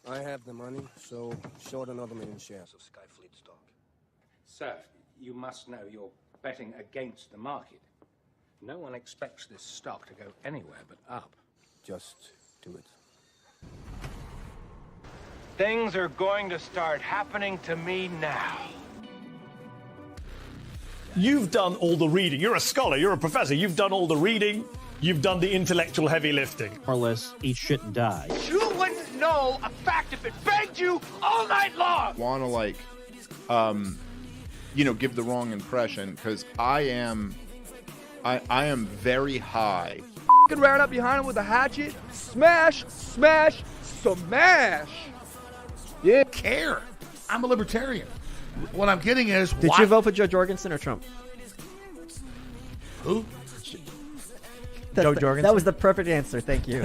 I have the money, so short another million shares of Skyfleet stock. Sir, you must know you're betting against the market. No one expects this stock to go anywhere but up. Just do it. Things are going to start happening to me now. You've done all the reading. You're a scholar, you're a professor. You've done all the reading. You've done the intellectual heavy lifting. More or less, eat shit and die. You wouldn't know a fact if it begged you all night long! Want to, like, give the wrong impression, because I am very high. Ran up behind him with a hatchet. Smash, smash, smash. Yeah. Care. I'm a libertarian. What I'm getting is, Did you vote for Joe Jorgensen or Trump? Who? Joe Jorgensen. That was the perfect answer. Thank you.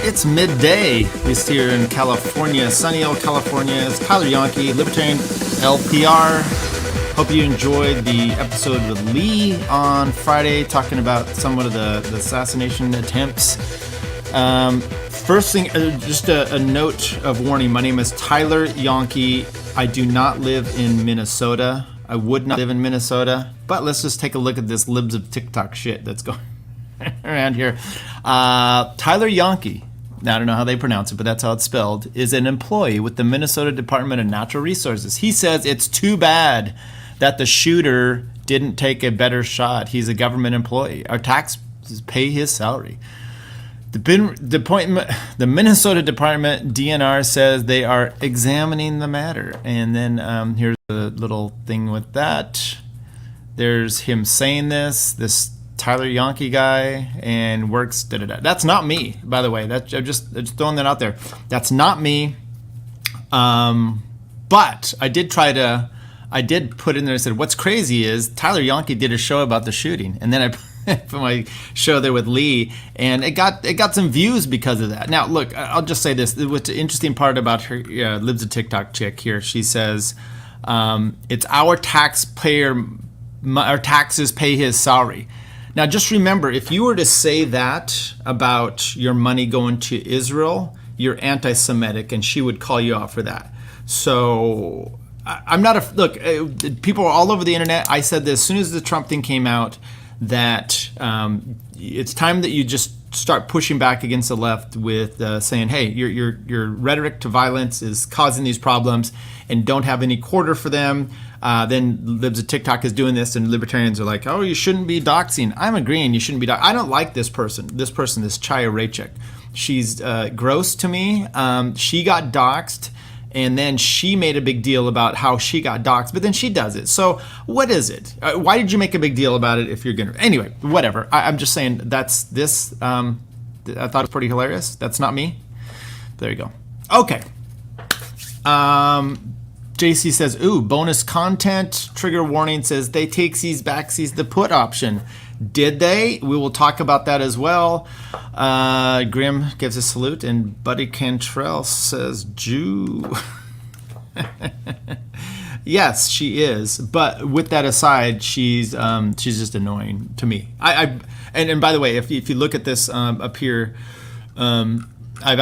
It's midday. It's here in California, sunny old California. It's Tyler Yankee, Libertarian LPR. Hope you enjoyed the episode with Lee on Friday, talking about somewhat of the assassination attempts. First thing, just a note of warning. My name is Tyler Yankee. I do not live in Minnesota. I would not live in Minnesota. But let's just take a look at this libs of TikTok shit that's going around here. Tyler Yankee, I don't know how they pronounce it, but that's how it's spelled, is an employee with the Minnesota Department of Natural Resources. He says it's too bad that the shooter didn't take a better shot. He's a government employee. Our taxes pay his salary. The Minnesota Department DNR says they are examining the matter. And then here's a little thing with that. There's him saying this Tyler Yankee guy, and works da-da-da. That's not me, by the way. I'm just throwing that out there. That's not me. But I did put in there and said, what's crazy is Tyler Yankee did a show about the shooting, and then I put my show there with Lee, and it got some views because of that. Now, look, I'll just say this. What's the interesting part about her, Libs a TikTok chick here, she says, it's our taxes pay his salary. Now, just remember, if you were to say that about your money going to Israel, you're anti-Semitic, and she would call you out for that. So I'm not look, people are all over the internet. I said this as soon as the Trump thing came out, that it's time that you just start pushing back against the left with saying, hey, your rhetoric to violence is causing these problems, and don't have any quarter for them. Then Libs of TikTok is doing this, and libertarians are like, oh, you shouldn't be doxing. I'm agreeing you shouldn't be doxing. I don't like this person, this Chaya Raychik. She's gross to me. She got doxed, and then she made a big deal about how she got doxed, but then she does it. So what is it? Why did you make a big deal about it if you're going to? Anyway, whatever. I'm just saying that's this. I thought it was pretty hilarious. That's not me. There you go. Okay. JC says, ooh, bonus content. Trigger warning says they takesies, backsies, the put option. Did they? We will talk about that as well. Grim gives a salute, and Buddy Cantrell says, Jew. Yes, she is. But with that aside, she's just annoying to me. And by the way, if you look at this up here, I've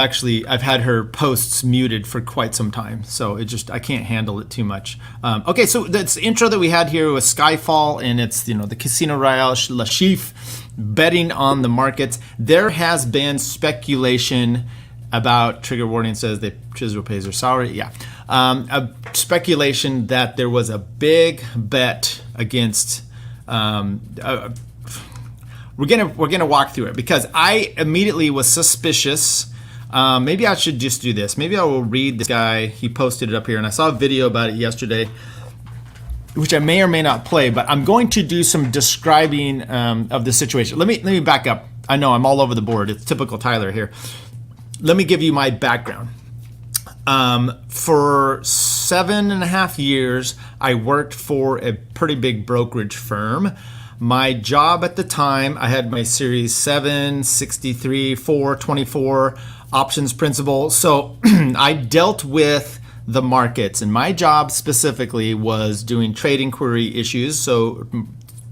had her posts muted for quite some time, so I can't handle it too much. Okay, so that's the intro that we had here was Skyfall, and it's the Casino Royale, Lashif, betting on the markets. There has been speculation about, trigger warning says that Israel pays their salary. Yeah, a speculation that there was a big bet against. We're gonna walk through it because I immediately was suspicious. Maybe I should just do this. Maybe I will read this guy. He posted it up here, and I saw a video about it yesterday, which I may or may not play, but I'm going to do some describing of the situation. Let me back up. I know I'm all over the board. It's typical Tyler here. Let me give you my background. For 7.5 years, I worked for a pretty big brokerage firm. My job at the time, I had my Series 7, 63, 4, 24 options principal. So I dealt with the markets. And my job specifically was doing trade inquiry issues. So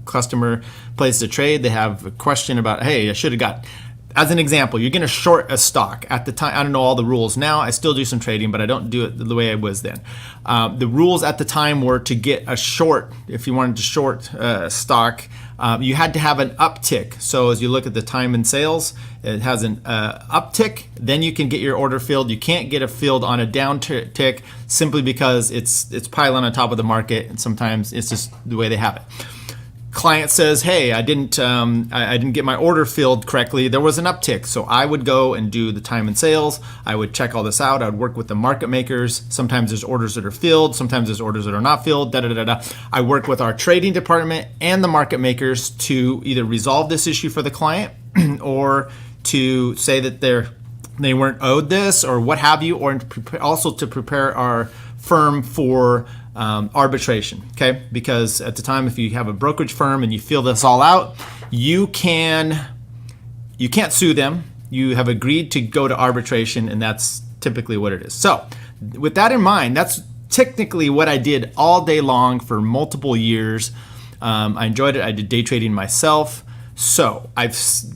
customer places a trade, they have a question about, hey, I should have got, as an example, you're going to short a stock. At the time, I don't know all the rules now. I still do some trading, but I don't do it the way I was then. The rules at the time were to get a short. If you wanted to short stock, you had to have an uptick. So as you look at the time and sales, it has an uptick. Then you can get your order filled. You can't get a filled on a down tick simply because it's piling on top of the market, and sometimes it's just the way they have it. Client says, hey, I didn't get my order filled correctly. There was an uptick. So I would go and do the time and sales. I would check all this out. I would work with the market makers. Sometimes there's orders that are filled. Sometimes there's orders that are not filled. I work with our trading department and the market makers to either resolve this issue for the client or to say that they weren't owed this or what have you, or also to prepare our firm for arbitration, okay? Because at the time, if you have a brokerage firm and you fill this all out, you can't sue them. You have agreed to go to arbitration, and that's typically what it is. So with that in mind, that's technically what I did all day long for multiple years. I enjoyed it. I did day trading myself. So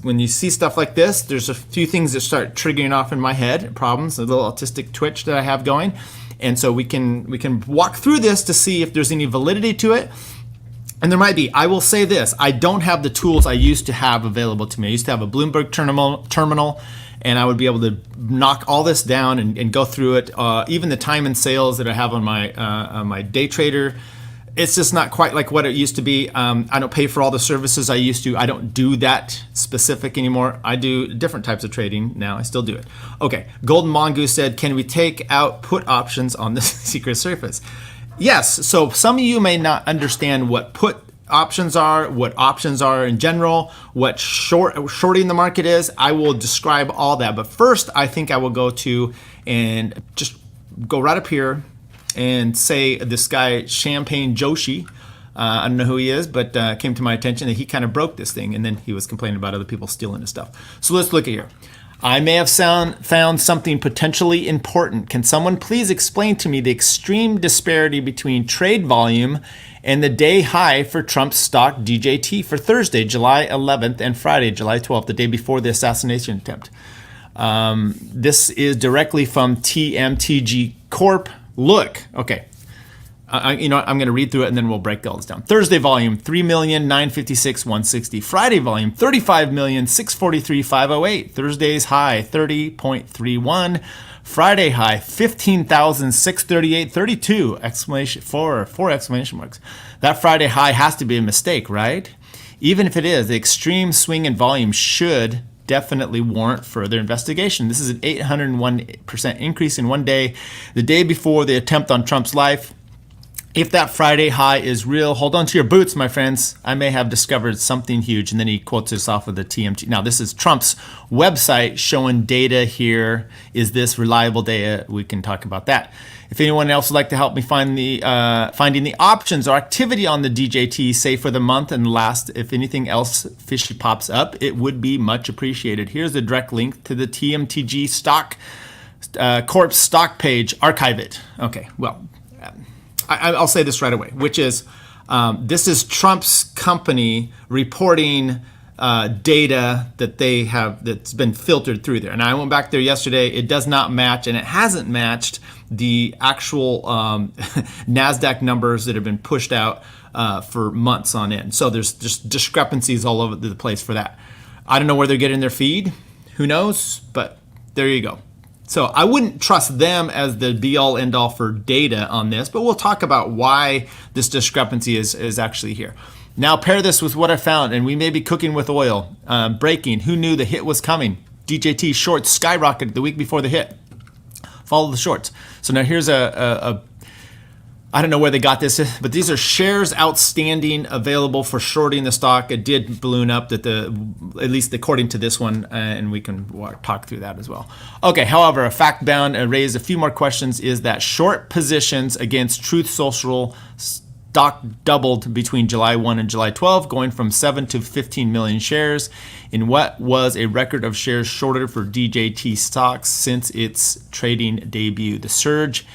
when you see stuff like this, there's a few things that start triggering off in my head, problems, a little autistic twitch that I have going. And so we can walk through this to see if there's any validity to it. And there might be. I will say this. I don't have the tools I used to have available to me. I used to have a Bloomberg terminal, and I would be able to knock all this down and go through it. Even the time and sales that I have on my day trader, it's just not quite like what it used to be. I don't pay for all the services I used to. I don't do that specific anymore. I do different types of trading now. I still do it. Okay, Golden Mongoose said, can we take out put options on the secret surface? Yes, so some of you may not understand what put options are, what options are in general, what shorting the market is. I will describe all that. But first, I think I will go to and just go right up here and say this guy, Champagne Joshi, I don't know who he is, but came to my attention that he kind of broke this thing, and then he was complaining about other people stealing his stuff. So let's look at here. I may have found something potentially important. Can someone please explain to me the extreme disparity between trade volume and the day high for Trump's stock DJT for Thursday, July 11th, and Friday, July 12th, the day before the assassination attempt? This is directly from TMTG Corp. Look, okay. I'm going to read through it and then we'll break all this down. Thursday volume, 3,956,160. Friday volume, 35,643,508. Thursday's high, 30.31. Friday high, 15,638.32. Four exclamation marks. That Friday high has to be a mistake, right? Even if it is, the extreme swing in volume should definitely warrant further investigation. This is an 801% increase in one day, the day before the attempt on Trump's life. If that Friday high is real, hold on to your boots, my friends. I may have discovered something huge. And then he quotes this off of the TMT. Now, this is Trump's website showing data here. Is this reliable data? We can talk about that. If anyone else would like to help me find the finding the options or activity on the DJT, say for the month and last, if anything else fishy pops up, it would be much appreciated. Here's the direct link to the TMTG stock Corp stock page. Archive it. Okay, well, I'll say this right away, which is this is Trump's company reporting data that they have that's been filtered through there. And I went back there yesterday. It does not match, and it hasn't matched the actual NASDAQ numbers that have been pushed out for months on end. So there's just discrepancies all over the place for that. I don't know where they're getting their feed. Who knows? But there you go. So I wouldn't trust them as the be-all, end-all for data on this, but we'll talk about why this discrepancy is actually here. Now pair this with what I found, and we may be cooking with oil. Breaking, who knew the hit was coming? DJT shorts skyrocketed the week before the hit. Follow the shorts. So now here's I don't know where they got this, but these are shares outstanding available for shorting the stock. It did balloon up at least according to this one, and we can talk through that as well. Okay, however, a fact bound raised a few more questions is that short positions against Truth Social stock doubled between July 1 and July 12, going from 7 to 15 million shares in what was a record of shares shorted for DJT stocks since its trading debut. The surge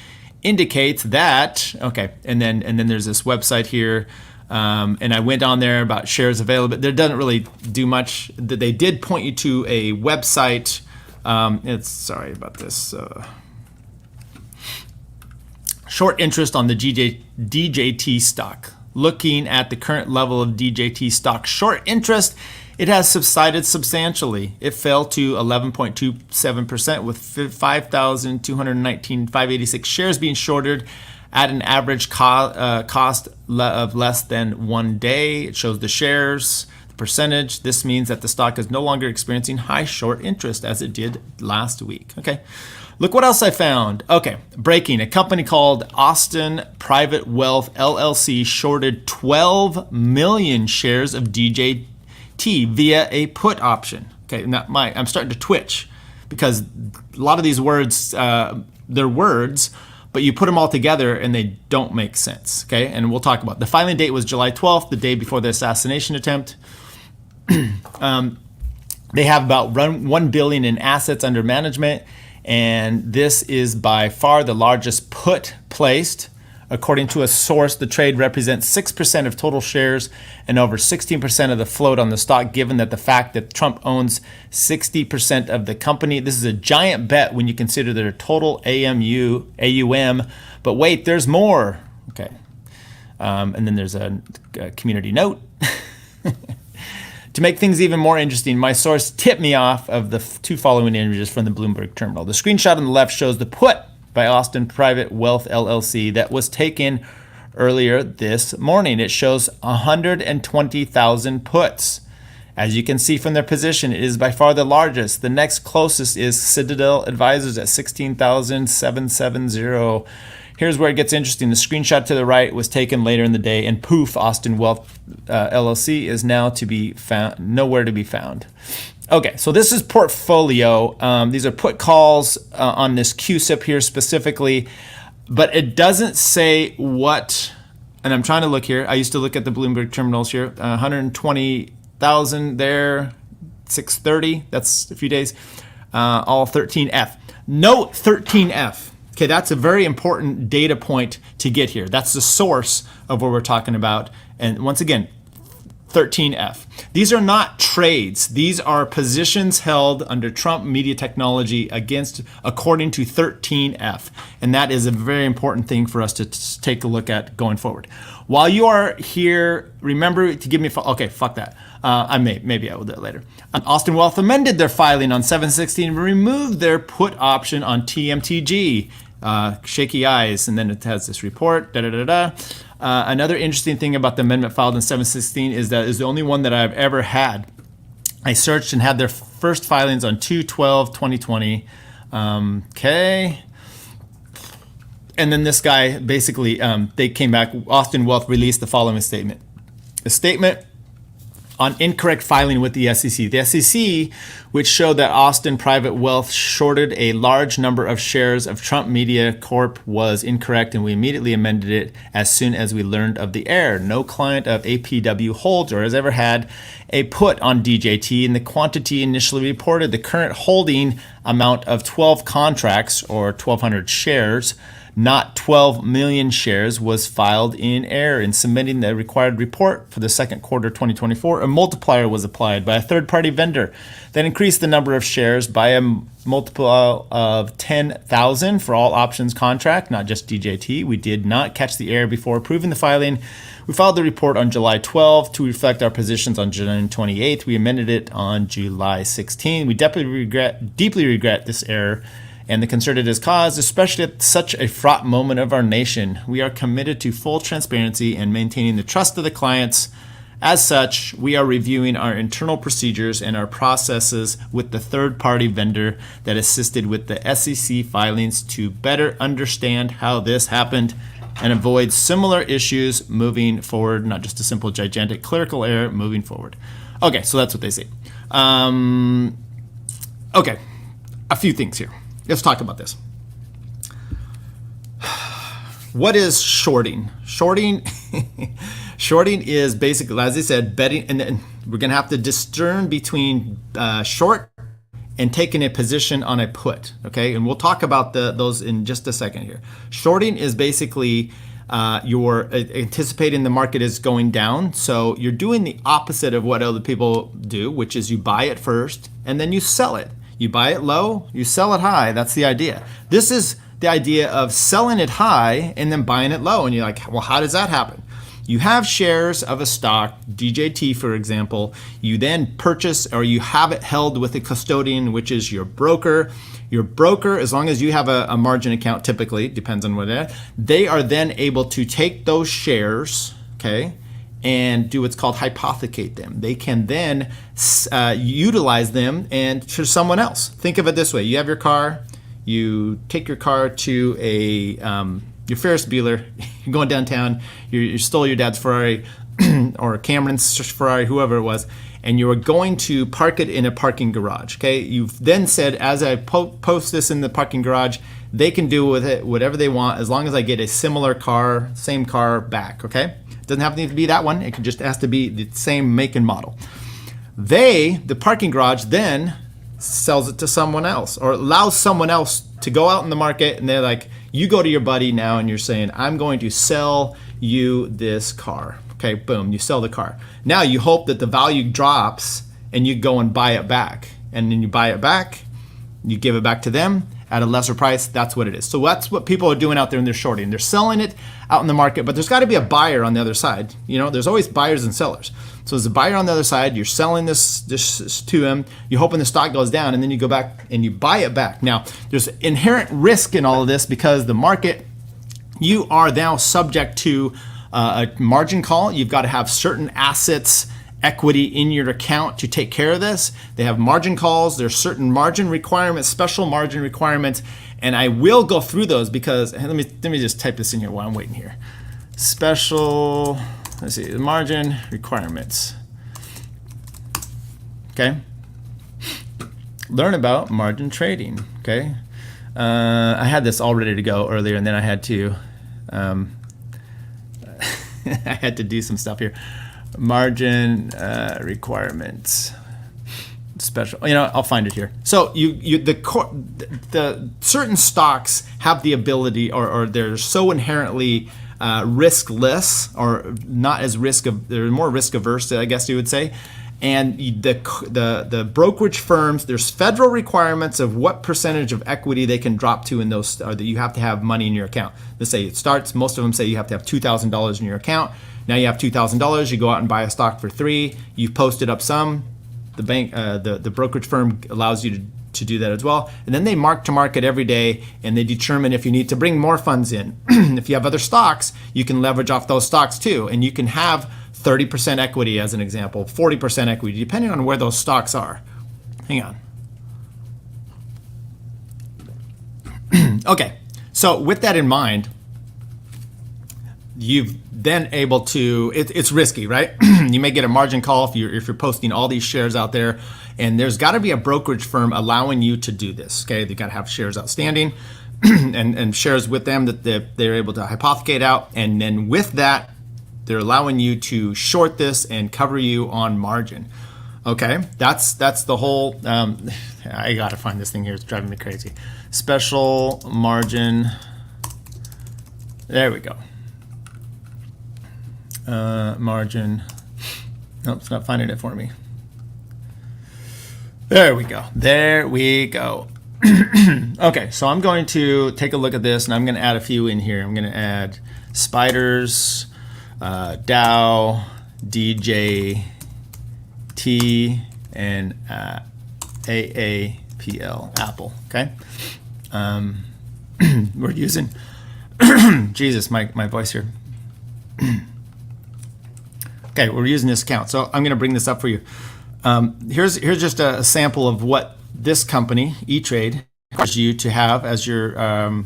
indicates that, okay, and then there's this website here, and I went on there about shares available. There doesn't really do much. They did point you to a website. Sorry about this. Short interest on the DJT stock. Looking at the current level of DJT stock short interest, it has subsided substantially. It fell to 11.27% with 5,219,586 shares being shorted at an average cost of less than 1 day. It shows the shares, the percentage. This means that the stock is no longer experiencing high short interest as it did last week. Okay. Look what else I found. Okay, breaking. A company called Austin Private Wealth LLC shorted 12 million shares of DJT via a put option. Okay, now I'm starting to twitch because a lot of these words, they're words, but you put them all together and they don't make sense. Okay, and we'll talk about it. The filing date was July 12th, the day before the assassination attempt. They have about $1 billion in assets under management. And this is by far the largest put placed. According to a source, the trade represents 6% of total shares and over 16% of the float on the stock, given that the fact that Trump owns 60% of the company. This is a giant bet when you consider their total AUM. But wait, there's more. Okay. And then there's a community note. To make things even more interesting, my source tipped me off of the two following images from the Bloomberg terminal. The screenshot on the left shows the put by Austin Private Wealth LLC that was taken earlier this morning. It shows 120,000 puts. As you can see from their position, it is by far the largest. The next closest is Citadel Advisors at 16,770. Here's where it gets interesting. The screenshot to the right was taken later in the day, and poof, Austin Wealth LLC is now to be found, nowhere to be found. Okay, so this is portfolio. These are put calls on this QSIP here specifically, but it doesn't say what, and I'm trying to look here. I used to look at the Bloomberg terminals here, 120,000 there, 630, that's a few days, all 13F. Note 13F. Okay, that's a very important data point to get here. That's the source of what we're talking about. And once again, 13F. These are not trades. These are positions held under Trump media technology according to 13F. And that is a very important thing for us to take a look at going forward. While you are here, remember to give me, okay, fuck that. Maybe I will do it later. Austin Wealth amended their filing on 7/16 and removed their put option on TMTG. Shaky eyes, and then it has this report. Another interesting thing about the amendment filed in 7/16 is that it's the only one that I've ever had. I searched and had their first filings on 2/12/2020. Okay. And then this guy basically, they came back. Austin Wealth released the following statement. A statement on incorrect filing with the SEC. The SEC, which showed that Austin Private Wealth shorted a large number of shares of Trump Media Corp, was incorrect, and we immediately amended it as soon as we learned of the error. No client of APW holds or has ever had a put on DJT, and the quantity initially reported, the current holding amount of 12 contracts or 1,200 shares, not 12 million shares, was filed in error. In submitting the required report for the second quarter 2024, a multiplier was applied by a third-party vendor that increased the number of shares by a multiple of 10,000 for all options contract, not just DJT. We did not catch the error before approving the filing. We filed the report on July 12th to reflect our positions on July 28th. We amended it on July 16th. We deeply regret this error and the concern it has caused, especially at such a fraught moment of our nation. We are committed to full transparency and maintaining the trust of the clients. As such, we are reviewing our internal procedures and our processes with the third-party vendor that assisted with the SEC filings to better understand how this happened and avoid similar issues moving forward, not just a simple gigantic clerical error moving forward. Okay, so that's what they say. Okay, a few things here. Let's talk about this. What is shorting? Shorting is basically, as I said, betting, and then we're going to have to discern between short and taking a position on a put, okay? And we'll talk about those in just a second here. Shorting is basically you're anticipating the market is going down, so you're doing the opposite of what other people do, which is you buy it first and then you sell it. You buy it low, you sell it high. That's the idea. This is the idea of selling it high and then buying it low. And you're like, well, how does that happen? You have shares of a stock, DJT for example, you then purchase or you have it held with a custodian, which is your broker. Your broker, as long as you have a margin account, typically, depends on what it is, they are then able to take those shares, okay, and do what's called hypothecate them. They can then utilize them and to someone else. Think of it this way. You have your car, you take your car to your Ferris Bueller, you're going downtown, you stole your dad's Ferrari or Cameron's Ferrari, whoever it was, and you are going to park it in a parking garage, okay? You've then said, as I post this in the parking garage, they can do with it whatever they want as long as I get a similar car, same car back, okay? It doesn't have to be that one. It just has to be the same make and model. The parking garage then sells it to someone else or allows someone else to go out in the market, and they're like, you go to your buddy now and you're saying, I'm going to sell you this car. Okay, boom, you sell the car. Now you hope that the value drops and you go and buy it back. And then you buy it back, you give it back to them at a lesser price. That's what it is. So that's what people are doing out there and they're shorting. They're selling it out in the market, but there's got to be a buyer on the other side. You know, there's always buyers and sellers. So there's a buyer on the other side, you're selling this to him, you're hoping the stock goes down, and then you go back and you buy it back. Now, there's inherent risk in all of this because the market, you are now subject to a margin call. You've got to have certain assets, equity in your account to take care of this. They have margin calls. There's certain margin requirements, special margin requirements, and I will go through those because let me just type this in here while I'm waiting here. Special, let's see, margin requirements. Okay. Learn about margin trading. Okay. I had this all ready to go earlier, and then I had to. I had to do some stuff here. Margin requirements, special. You know, I'll find it here. So the certain stocks have the ability, or they're so inherently riskless, or not as they're more risk averse, I guess you would say. And the brokerage firms, there's federal requirements of what percentage of equity they can drop to in those, or that you have to have money in your account. Let's say it starts, most of them say you have to have $2,000 in your account. Now you have $2,000, you go out and buy a stock for $3,000, you've posted up some, the bank, the brokerage firm allows you to do that as well. And then they mark to market every day, and they determine if you need to bring more funds in. If you have other stocks, you can leverage off those stocks too, and you can have 30% equity as an example, 40% equity, depending on where those stocks are. Hang on. Okay, so with that in mind, you've then able to, it's risky, right? You may get a margin call if you're posting all these shares out there, and there's got to be a brokerage firm allowing you to do this, okay? They've got to have shares outstanding and shares with them that they're able to hypothecate out, and then with that, they're allowing you to short this and cover you on margin. Okay, that's the whole. I gotta find this thing here. It's driving me crazy. Special margin. There we go. Margin. Nope, it's not finding it for me. There we go. There we go. Okay, so I'm going to take a look at this, and I'm going to add a few in here. I'm going to add spiders. Dow, DJT, and AAPL, Apple, okay? We're using, Jesus, my voice here. Okay, we're using this account, so I'm gonna bring this up for you. Here's just a sample of what this company, E-Trade, requires you to have as your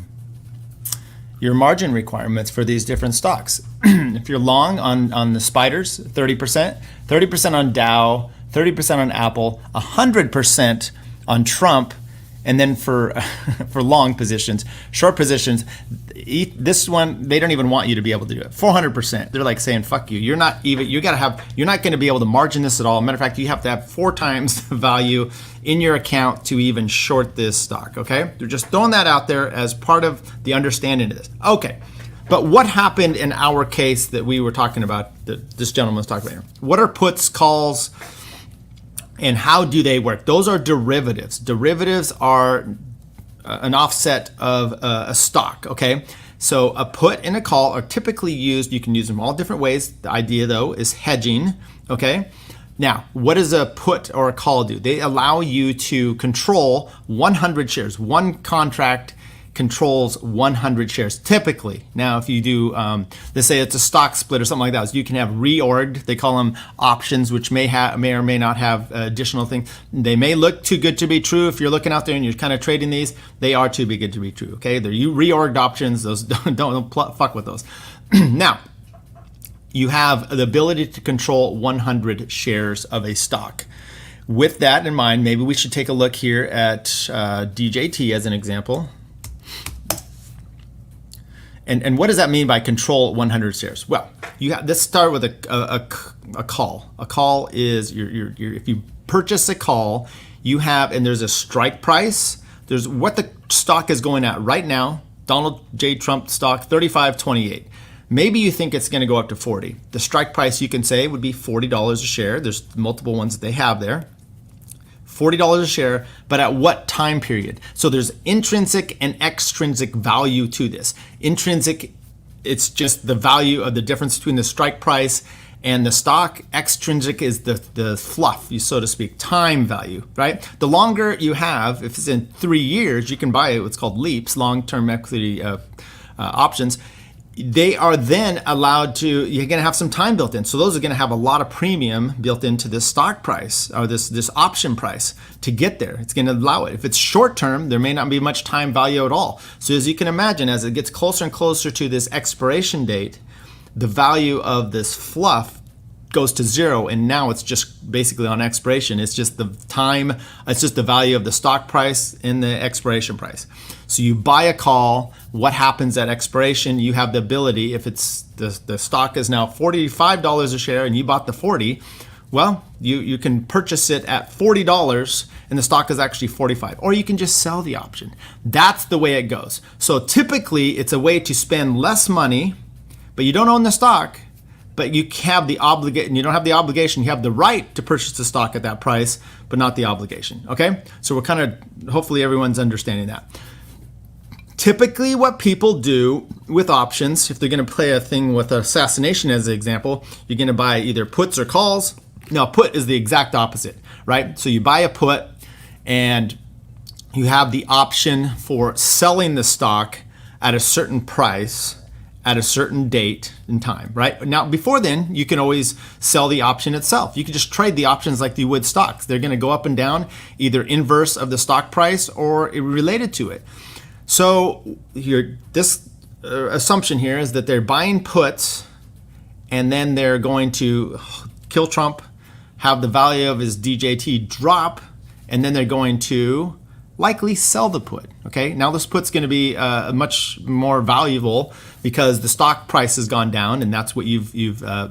margin requirements for these different stocks. If you're long on the spiders, 30% on Dow, 30% on Apple, 100% on Trump, And then for for long positions, short positions, this one they don't even want you to be able to do it. 400%. They're like saying, "Fuck you. You're not even. You're not going to be able to margin this at all. Matter of fact, you have to have 4 times the value in your account to even short this stock." Okay, they're just throwing that out there as part of the understanding of this. Okay, but what happened in our case that we were talking about? That this gentleman was talking about here. What are puts, calls? And how do they work? Those are derivatives. Derivatives are an offset of a stock, okay? So a put and a call are typically used, you can use them all different ways. The idea though is hedging, okay? Now, what does a put or a call do? They allow you to control 100 shares. One contract controls 100 shares typically. Now, if you do, let's say it's a stock split or something like that, so you can have reorged. They call them options, which may or may not have additional things. They may look too good to be true. If you're looking out there and you're kind of trading these, they are too good to be true. Okay, they're reorged options. Those don't fuck with those. Now, you have the ability to control 100 shares of a stock. With that in mind, maybe we should take a look here at DJT as an example. And what does that mean by control 100 shares? Well, let's start with a call. A call is if you purchase a call, you have, and there's a strike price. There's what the stock is going at right now. Donald J. Trump stock, 35.28. Maybe you think it's going to go up to 40. The strike price, you can say, would be $40 a share. There's multiple ones that they have there. $40 a share, but at what time period? So there's intrinsic and extrinsic value to this. Intrinsic, it's just the value of the difference between the strike price and the stock. Extrinsic is the fluff, so to speak, time value, right? The longer you have, if it's in 3 years, you can buy what's called LEAPs, long-term equity options. They are then allowed to, you're going to have some time built in. So those are going to have a lot of premium built into this stock price or this option price to get there. It's going to allow it. If it's short term, there may not be much time value at all. So as you can imagine, as it gets closer and closer to this expiration date, the value of this fluff goes to zero, and now it's just basically on expiration. It's just the time, it's just the value of the stock price and the expiration price. So you buy a call, what happens at expiration? You have the ability, if it's the stock is now $45 a share and you bought the 40, well, you can purchase it at $40 and the stock is actually 45, or you can just sell the option. That's the way it goes. So typically it's a way to spend less money, but you don't own the stock, but you have the obligation. You don't have the obligation. You have the right to purchase the stock at that price, but not the obligation. Okay? So we're kind of, hopefully everyone's understanding that. Typically what people do with options, if they're going to play a thing with assassination as an example, you're going to buy either puts or calls. Now, put is the exact opposite, right? So you buy a put and you have the option for selling the stock at a certain price at a certain date and time, right? Now, before then, you can always sell the option itself. You can just trade the options like you would stocks. They're going to go up and down, either inverse of the stock price or related to it. So this assumption here is that they're buying puts and then they're going to kill Trump, have the value of his DJT drop, and then they're going to likely sell the put. Okay, now this put's going to be much more valuable because the stock price has gone down, and that's what you've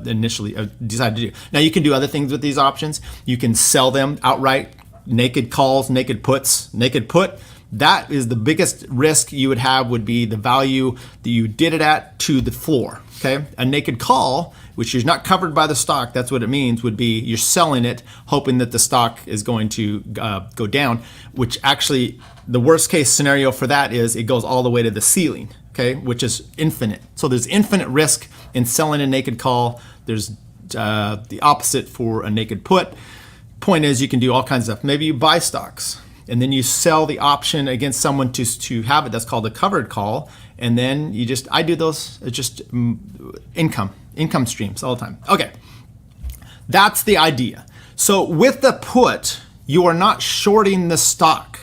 initially decided to do. Now you can do other things with these options. You can sell them outright, naked calls, naked puts, naked put. That is the biggest risk you would have, would be the value that you did it at to the floor. Okay, a naked call, which is not covered by the stock, that's what it means, would be you're selling it hoping that the stock is going to go down, which actually the worst case scenario for that is it goes all the way to the ceiling, okay, which is infinite. So there's infinite risk in selling a naked call. There's the opposite for a naked put. Point is, you can do all kinds of stuff. Maybe you buy stocks and then you sell the option against someone to have it. That's called a covered call. And then you just, I do those, it's just income streams all the time. Okay, that's the idea. So with the put, you are not shorting the stock.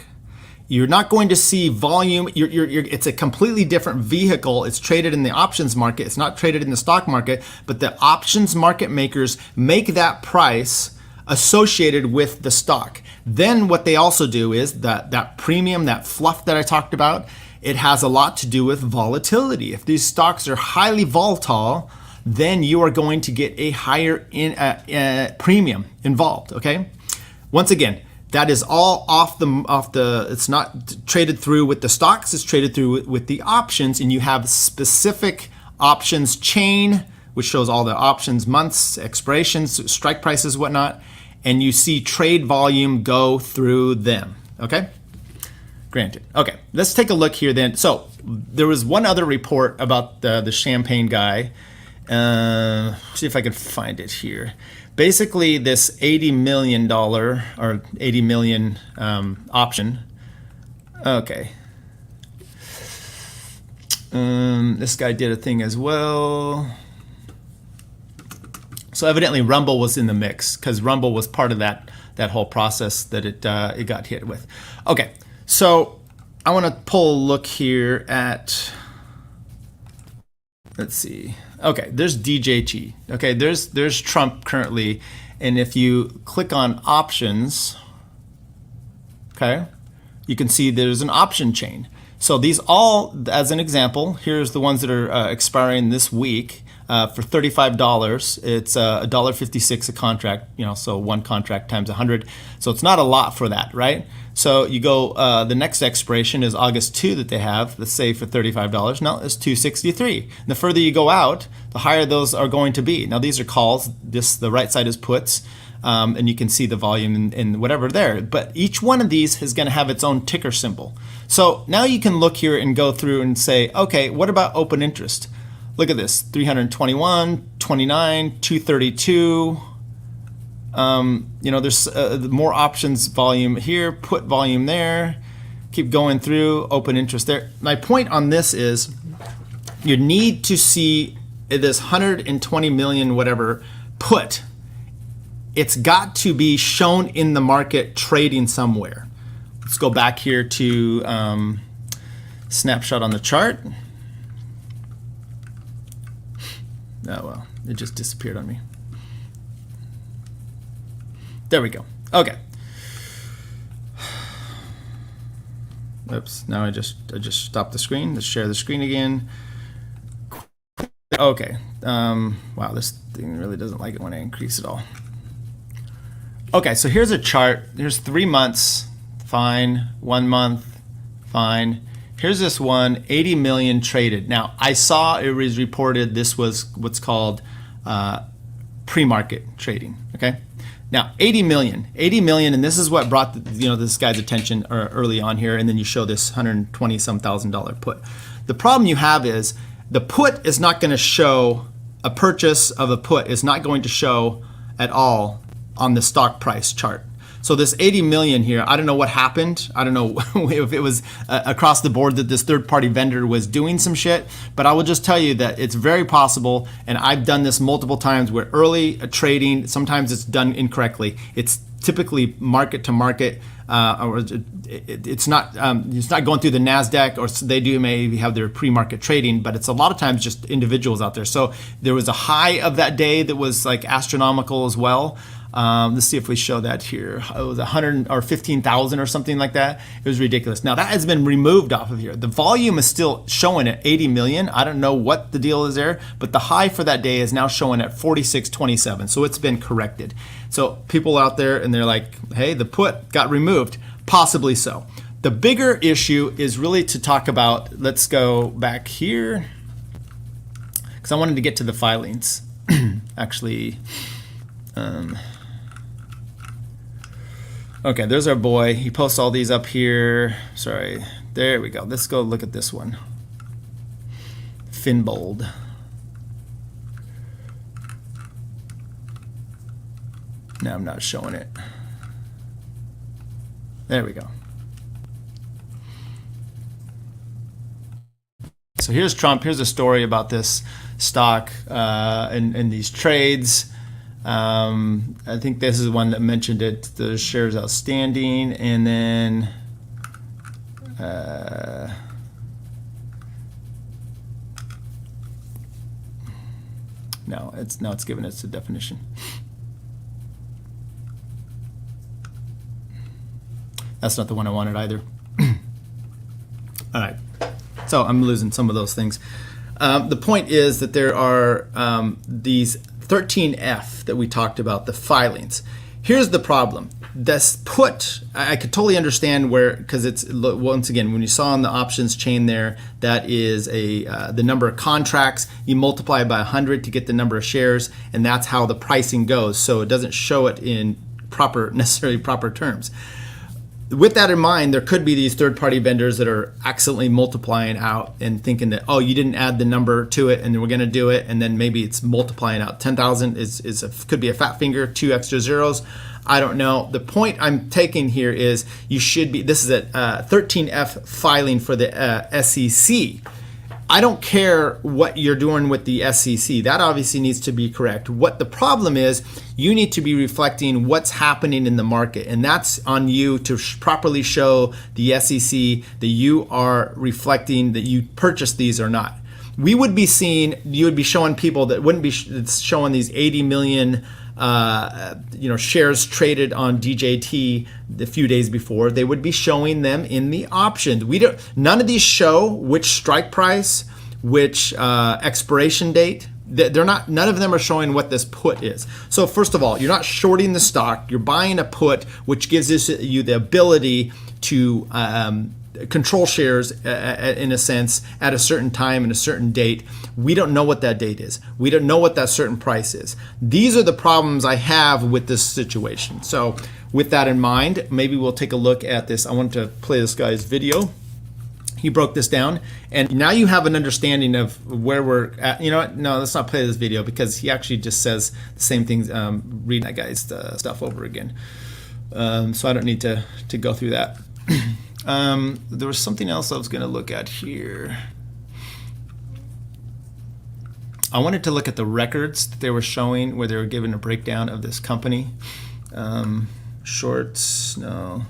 You're not going to see volume. It's a completely different vehicle. It's traded in the options market. It's not traded in the stock market, but the options market makers make that price associated with the stock. Then what they also do is that premium, that fluff that I talked about, it has a lot to do with volatility. If these stocks are highly volatile, then you are going to get a higher premium involved, okay? Once again, that is all off the, it's not traded through with the stocks, it's traded through with the options, and you have specific options chain, which shows all the options, months, expirations, strike prices, whatnot, and you see trade volume go through them, okay? Granted. Okay, let's take a look here then. So there was one other report about the champagne guy. See if I can find it here. Basically, this $80 million or 80 million option. Okay. This guy did a thing as well. So evidently Rumble was in the mix because Rumble was part of that whole process that it got hit with. Okay. So I want to pull a look here at, let's see. Okay, there's DJT. Okay, there's Trump currently, and if you click on options, okay, you can see there's an option chain. So these all, as an example, here's the ones that are expiring this week. For $35, it's $1.56 a contract, so one contract times 100. So it's not a lot for that, right? So you go, the next expiration is August 2 that they have, let's say for $35. Now it's $2.63. And the further you go out, the higher those are going to be. Now these are calls, the right side is puts, and you can see the volume and whatever there. But each one of these is going to have its own ticker symbol. So now you can look here and go through and say, okay, what about open interest? Look at this, 321, 29, 232. There's more options volume here, put volume there. Keep going through, open interest there. My point on this is you need to see this 120 million whatever put. It's got to be shown in the market trading somewhere. Let's go back here to snapshot on the chart. Oh, well, it just disappeared on me. There we go. Okay. Oops, now I just stopped the screen. Let's share the screen again. Okay. Wow, this thing really doesn't like it when I increase it all. Okay, so here's a chart. Here's 3 months, fine. 1 month, fine. Here's this one, 80 million traded. Now, I saw it was reported this was what's called pre-market trading, okay? Now, 80 million, and this is what brought this guy's attention early on here, and then you show this $120-some thousand put. The problem you have is the put is not going to show, a purchase of a put is not going to show at all on the stock price chart. So this 80 million here, I don't know what happened. I don't know if it was across the board that this third-party vendor was doing some shit, but I will just tell you that it's very possible, and I've done this multiple times where early trading, sometimes it's done incorrectly. It's typically market to market, or it's not going through the NASDAQ, or they do maybe have their pre-market trading, but it's a lot of times just individuals out there. So there was a high of that day that was like astronomical as well. Let's see if we show that here. It was 100 or 15,000 or something like that. It was ridiculous. Now that has been removed off of here. The volume is still showing at 80 million. I don't know what the deal is there, but the high for that day is now showing at 46.27. So it's been corrected. So people out there and they're like, hey, the put got removed. Possibly so. The bigger issue is really to talk about, let's go back here, because I wanted to get to the filings. Actually, okay, there's our boy. He posts all these up here. Sorry. There we go. Let's go look at this one. Finbold. No, I'm not showing it. There we go. So here's Trump. Here's a story about this stock and these trades. I think this is one that mentioned it, the shares outstanding, and then no, it's giving us a definition. That's not the one I wanted either. All right. So I'm losing some of those things. The point is that there are these 13F that we talked about, the filings. Here's the problem. This put, I could totally understand where, because it's, once again, when you saw on the options chain there, that is the number of contracts. You multiply by 100 to get the number of shares, and that's how the pricing goes. So it doesn't show it in necessarily proper terms. With that in mind, there could be these third-party vendors that are accidentally multiplying out and thinking that, oh, you didn't add the number to it, and we're going to do it, and then maybe it's multiplying out. 10,000 could be a fat finger, 2 extra zeros. I don't know. The point I'm taking here is you should be. This is a 13F filing for the SEC. I don't care what you're doing with the SEC. That obviously needs to be correct. What the problem is, you need to be reflecting what's happening in the market, and that's on you to properly show the SEC that you are reflecting that you purchased these or not. You would be showing people that wouldn't be showing these 80 million shares traded on DJT a few days before. They would be showing them in the options. None of these show which strike price, which expiration date. None of them are showing what this put is. So first of all, you're not shorting the stock. You're buying a put, which gives you the ability to control shares in a sense at a certain time and a certain date. We don't know what that date is. We don't know what that certain price is. These are the problems I have with this situation. So with that in mind, maybe we'll take a look at this. I want to play this guy's video. He broke this down, and now you have an understanding of where we're at. You know what? No, let's not play this video because he actually just says the same things, reading that guy's stuff over again. So I don't need to go through that. There was something else I was going to look at here. I wanted to look at the records that they were showing where they were giving a breakdown of this company. Shorts, no.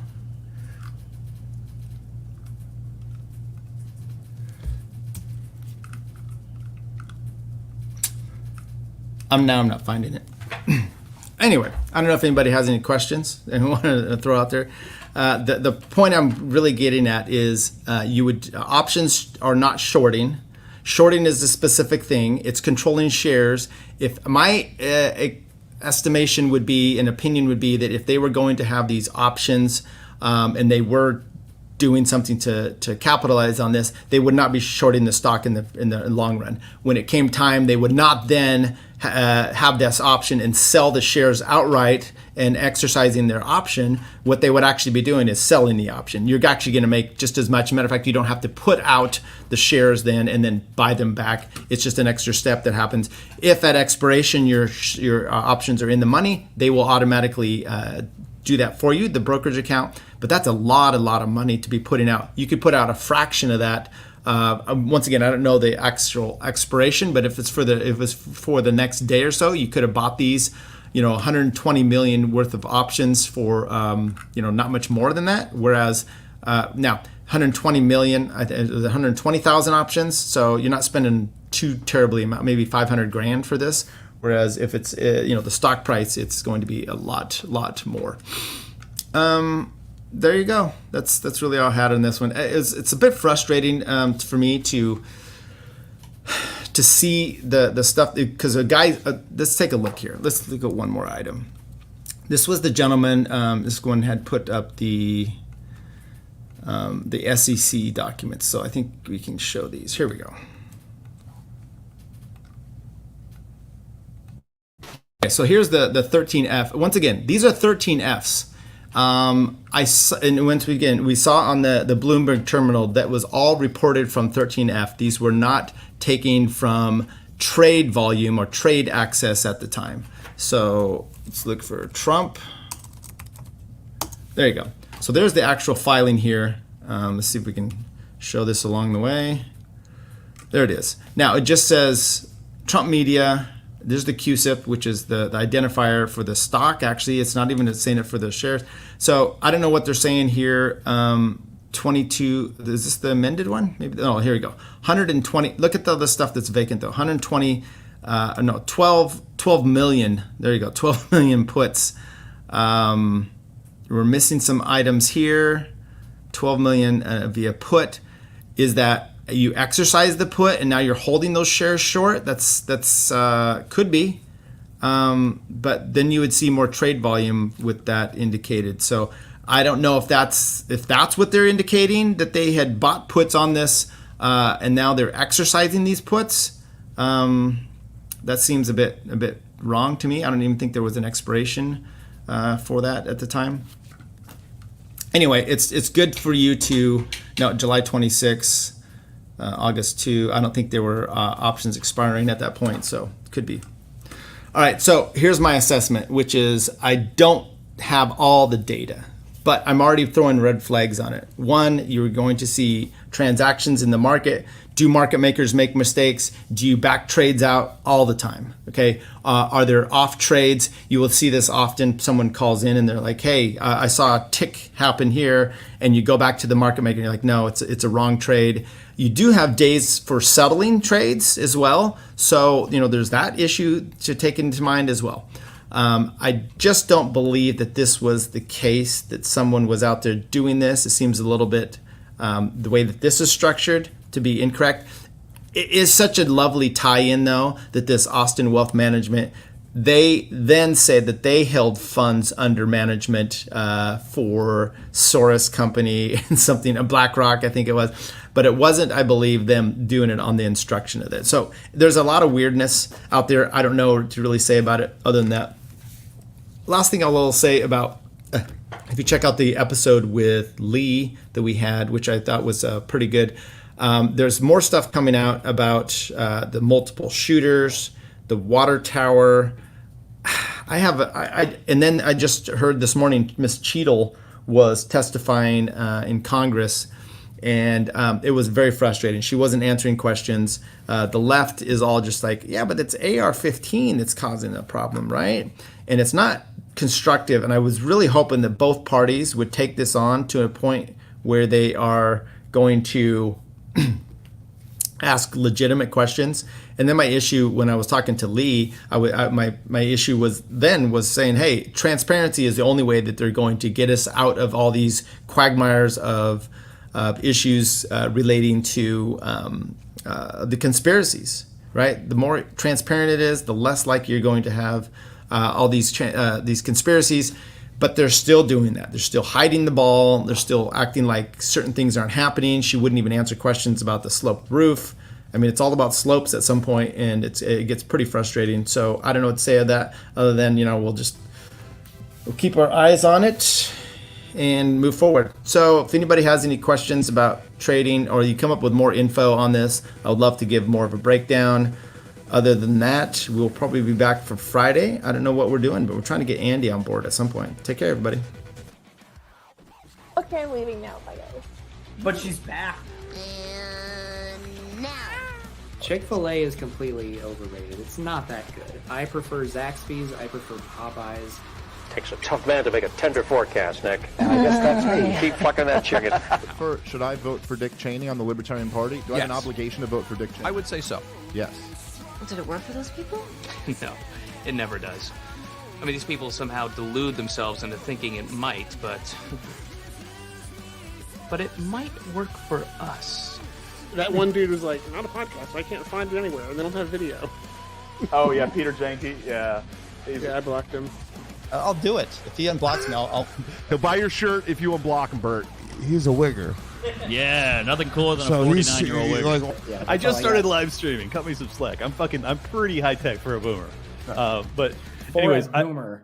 I'm not finding it. Anyway, I don't know if anybody has any questions and want to throw out there. The point I'm really getting at is options are not shorting. Shorting is a specific thing. It's controlling shares. If my estimation would be, an opinion would be that if they were going to have these options and they were doing something to capitalize on this, they would not be shorting the stock in the long run. When it came time, they would not then have this option and sell the shares outright and exercising their option. What they would actually be doing is selling the option. You're actually going to make just as much. Matter of fact, you don't have to put out the shares then and then buy them back. It's just an extra step that happens. If at expiration your options are in the money, they will automatically do that for you, the brokerage account. But that's a lot of money to be putting out. You could put out a fraction of that. Once again, I don't know the actual expiration, but if it's for the next day or so, you could have bought these, 120 million worth of options for, not much more than that. Whereas now 120 million, 120,000 options. So you're not spending too terribly amount, maybe 500 grand for this. Whereas if it's, the stock price, it's going to be a lot more. There you go. That's really all I had on this one. It's a bit frustrating for me to see the stuff, because a guy. Let's take a look here. Let's look at one more item. This was the gentleman. This one had put up the SEC documents. So I think we can show these. Here we go. Okay, so here's the 13F. Once again, these are 13Fs. And once again, we saw on the Bloomberg terminal that was all reported from 13F. These were not taken from trade volume or trade access at the time. So let's look for Trump. There you go. So there's the actual filing here. Let's see if we can show this along the way. There it is. Now it just says Trump Media. There's the QSIP, which is the identifier for the stock. Actually, it's not even saying it for the shares. So I don't know what they're saying here. 22, is this the amended one? Maybe, oh, here we go. 120, look at the stuff that's vacant though. 12 million, there you go, 12 million puts we're missing some items here. 12 million via put. Is that you exercise the put and now you're holding those shares short? That's could be. But then you would see more trade volume with that indicated. So I don't know if that's what they're indicating, that they had bought puts on this and now they're exercising these puts. That seems a bit wrong to me. I don't even think there was an expiration for that at the time. Anyway, it's good for you to July 26, August 2. I don't think there were options expiring at that point, so it could be. All right, so here's my assessment, which is I don't have all the data, but I'm already throwing red flags on it. One, you're going to see transactions in the market. Do market makers make mistakes? Do you back trades out all the time? Okay. Are there off trades? You will see this often. Someone calls in and they're like, hey, I saw a tick happen here. And you go back to the market maker and you're like, no, it's a wrong trade. You do have days for settling trades as well. So, there's that issue to take into mind as well. I just don't believe that this was the case, that someone was out there doing this. It seems a little bit, the way that this is structured, to be incorrect. It is such a lovely tie-in, though, that this Austin Wealth Management, they then said that they held funds under management for Soros Company and something, a BlackRock, I think it was. But it wasn't, I believe, them doing it on the instruction of it. So there's a lot of weirdness out there. I don't know what to really say about it other than that. Last thing I will say about, if you check out the episode with Lee that we had, which I thought was pretty good, there's more stuff coming out about the multiple shooters, the water tower. And then I just heard this morning Miss Cheadle was testifying in Congress, and it was very frustrating. She wasn't answering questions. The left is all just like, yeah, but it's AR-15 that's causing a problem, right? And it's not constructive. And I was really hoping that both parties would take this on to a point where they are going to ask legitimate questions. And then my issue when I was talking to Lee, my issue was saying, hey, transparency is the only way that they're going to get us out of all these quagmires of issues relating to the conspiracies, right? The more transparent it is, the less likely you're going to have all these conspiracies. But they're still doing that. They're still hiding the ball. They're still acting like certain things aren't happening. She wouldn't even answer questions about the sloped roof. I mean, it's all about slopes at some point, and it gets pretty frustrating. So I don't know what to say of that other than, we'll keep our eyes on it and move forward. So if anybody has any questions about trading or you come up with more info on this, I would love to give more of a breakdown. Other than that, we'll probably be back for Friday. I don't know what we're doing, but we're trying to get Andy on board at some point. Take care, everybody. Okay, I'm leaving now. Bye, guys. But she's back. And now. Chick-fil-A is completely overrated. It's not that good. I prefer Zaxby's. I prefer Popeyes. Takes a tough man to make a tender forecast, Nick. I guess that's me. Keep fucking that chicken. Should I vote for Dick Cheney on the Libertarian Party? Do I have an obligation to vote for Dick Cheney? I would say so. Yes. Did it work for those people? No, it never does. I mean, these people somehow delude themselves into thinking it might, but it might work for us. That one dude was like, not a podcast, I can't find it anywhere. They don't have video. Oh, yeah, Peter Janke, yeah. Yeah, I blocked him. I'll do it. If he unblocks me, He'll buy your shirt if you unblock him, Bert. He's a wigger. Yeah, nothing cooler than a 49-year-old wigger. I just started live streaming. Cut me some slack. I'm pretty high tech for a boomer. But anyways, boomer.